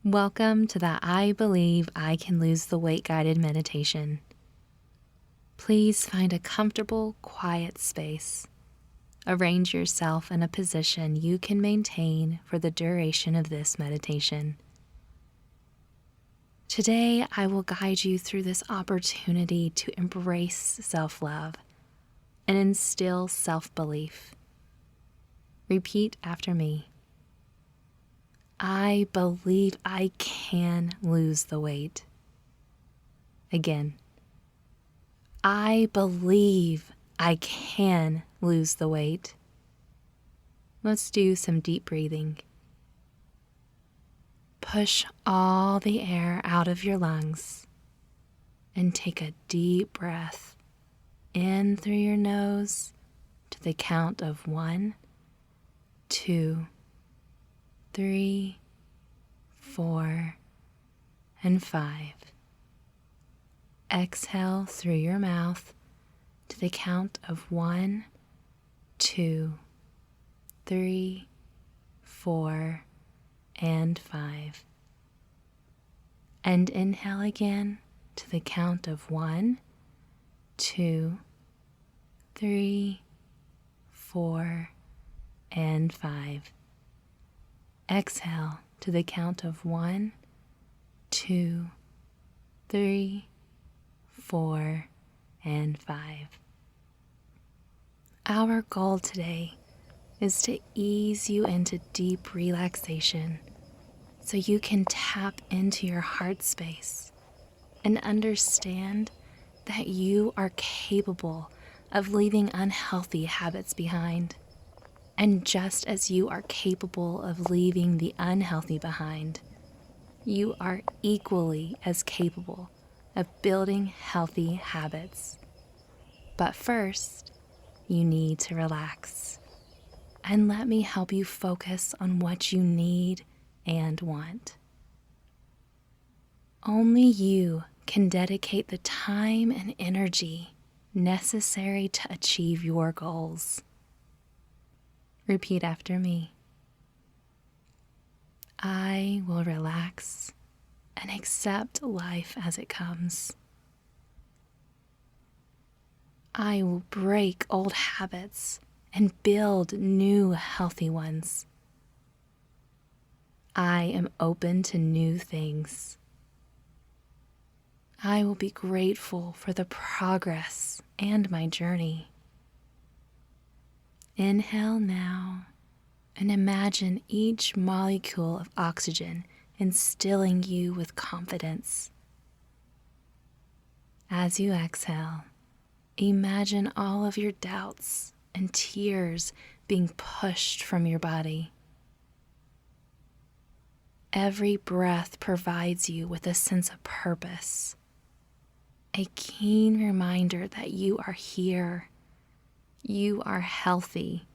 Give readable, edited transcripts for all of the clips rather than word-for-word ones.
Welcome to the I Believe I Can Lose the Weight guided meditation. Please find a comfortable, quiet space. Arrange yourself in a position you can maintain for the duration of this meditation. Today, I will guide you through this opportunity to embrace self-love and instill self-belief. Repeat after me. I believe I can lose the weight. Again, I believe I can lose the weight. Let's do some deep breathing. Push all the air out of your lungs and take a deep breath in through your nose to the count of 1, 2, 3, 4, and 5. Exhale through your mouth to the count of 1, 2, 3, 4, and 5. And inhale again to the count of 1, 2, 3, 4, and 5. Exhale to the count of 1, 2, 3, 4, and 5. Our goal today is to ease you into deep relaxation so you can tap into your heart space and understand that you are capable of leaving unhealthy habits behind. And just as you are capable of leaving the unhealthy behind, you are equally as capable of building healthy habits. But first, you need to relax. And let me help you focus on what you need and want. Only you can dedicate the time and energy necessary to achieve your goals. Repeat after me. I will relax and accept life as it comes. I will break old habits and build new healthy ones. I am open to new things. I will be grateful for the progress and my journey. Inhale now and imagine each molecule of oxygen instilling you with confidence. As you exhale, imagine all of your doubts and tears being pushed from your body. Every breath provides you with a sense of purpose, a keen reminder that you are here. You are healthy,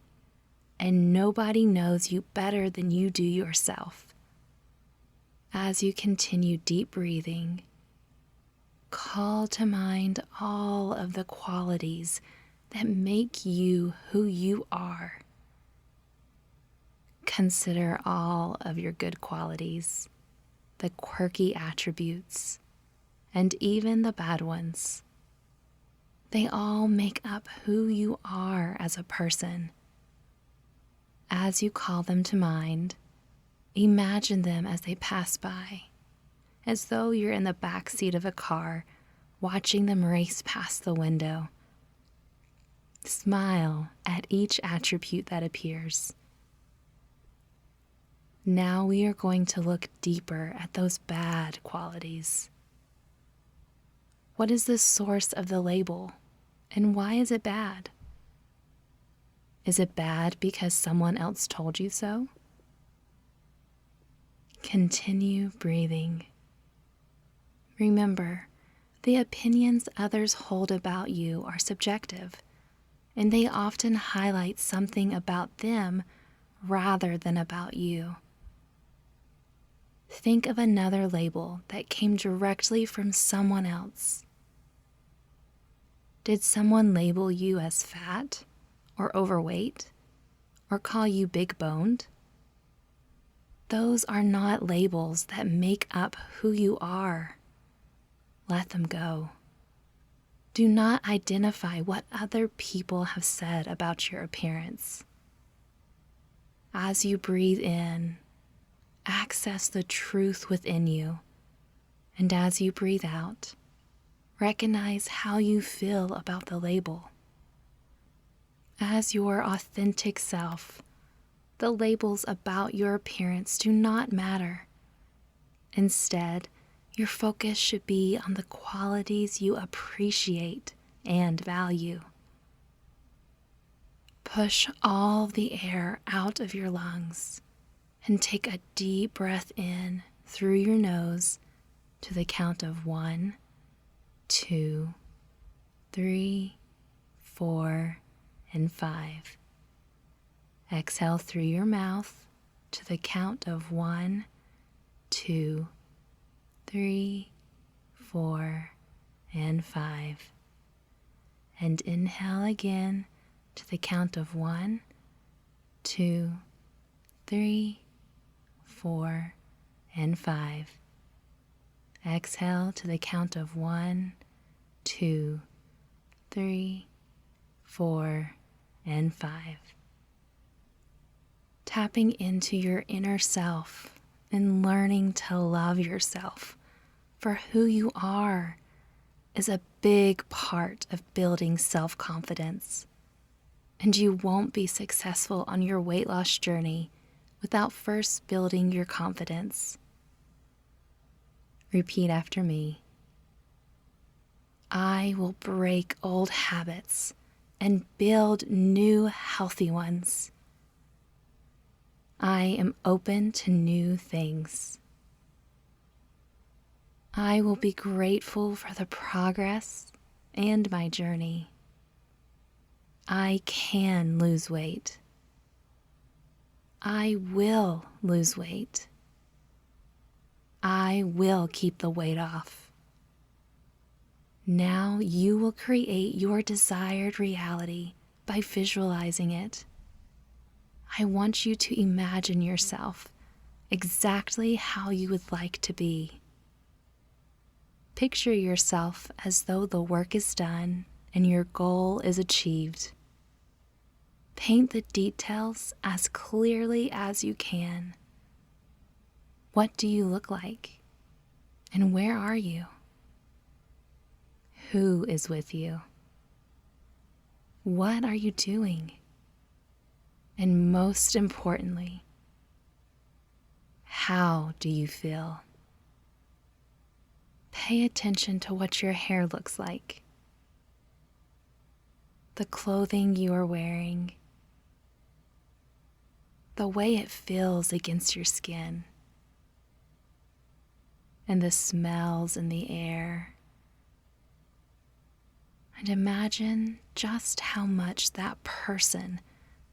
and nobody knows you better than you do yourself. As you continue deep breathing, call to mind all of the qualities that make you who you are. Consider all of your good qualities, the quirky attributes, and even the bad ones. They all make up who you are as a person. As you call them to mind, imagine them as they pass by, as though you're in the back seat of a car, watching them race past the window. Smile at each attribute that appears. Now we are going to look deeper at those bad qualities. What is the source of the label? And why is it bad? Is it bad because someone else told you so? Continue breathing. Remember, the opinions others hold about you are subjective, and they often highlight something about them rather than about you. Think of another label that came directly from someone else. Did someone label you as fat or overweight or call you big-boned? those are not labels that make up who you are. Let them go. Do not identify what other people have said about your appearance. As you breathe in, access the truth within you, and as you breathe out, recognize how you feel about the label. As your authentic self, the labels about your appearance do not matter. Instead, your focus should be on the qualities you appreciate and value. Push all the air out of your lungs and take a deep breath in through your nose to the count of 1, 2, 3, 4, and 5. Exhale through your mouth to the count of 1, 2, 3, 4, and 5. And inhale again to the count of 1, 2, 3, 4, and 5. Exhale to the count of 1, 2, 3, 4, and 5. Tapping into your inner self and learning to love yourself for who you are is a big part of building self-confidence. And you won't be successful on your weight loss journey without first building your confidence. Repeat after me. I will break old habits and build new healthy ones. I am open to new things. I will be grateful for the progress and my journey. I can lose weight. I will lose weight. I will keep the weight off. Now you will create your desired reality by visualizing it. I want you to imagine yourself exactly how you would like to be. Picture yourself as though the work is done and your goal is achieved. Paint the details as clearly as you can. What do you look like? And where are you? Who is with you? What are you doing? And most importantly, how do you feel? Pay attention to what your hair looks like, the clothing you are wearing, the way it feels against your skin, and the smells in the air. And imagine just how much that person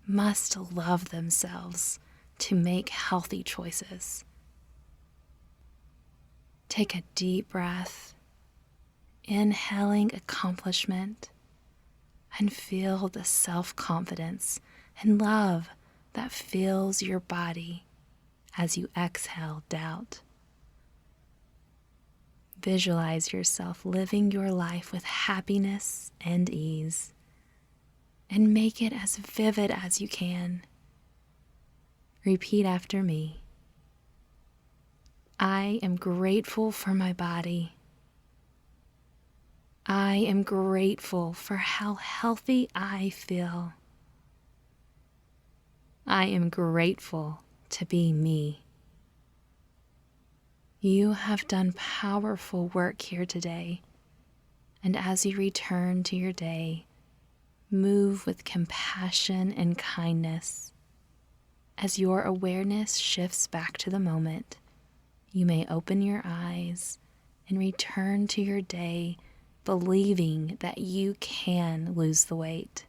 must love themselves to make healthy choices. Take a deep breath, inhaling accomplishment, and feel the self-confidence and love that fills your body as you exhale doubt. Visualize yourself living your life with happiness and ease, and make it as vivid as you can. Repeat after me. I am grateful for my body. I am grateful for how healthy I feel. I am grateful to be me. You have done powerful work here today, and as you return to your day, move with compassion and kindness. As your awareness shifts back to the moment, you may open your eyes and return to your day believing that you can lose the weight.